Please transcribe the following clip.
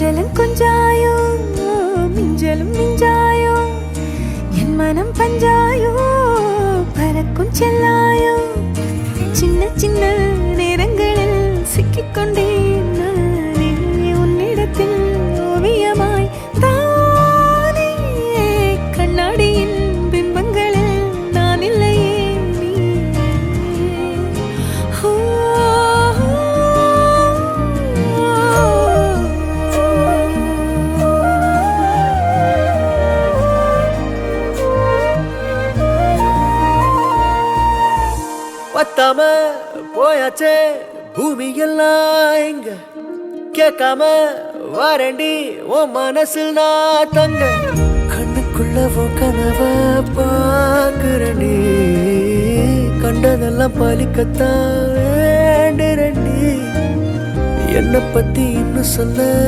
கொஞ்சலும் கொஞ்சாயோ மிஞ்சலும் மிஞ்சாயோ என் மனம் பஞ்சாயோ பறக்கும் செல்லாயோ சின்ன சின்ன நேரங்களில் சிக்கிக்கொண்டேன் நானே உன்னிடத்தில் ஓவியமாய் தானே கண்ணாடியின் பிம்பங்களில் நான் இல்லையே நீ பத்தாம போயாச்சே பூமி எல்லாம் இங்க கேட்காம வாரண்டி உன் மனசில் நான் தங்க கண்ணுக்குள்ள உன் கனவ பாக்குறண்டி கண்டதெல்லாம் பலிக்கத்தான் வேண்டுறண்டி என்னை பத்தி இன்னும் சொல்ல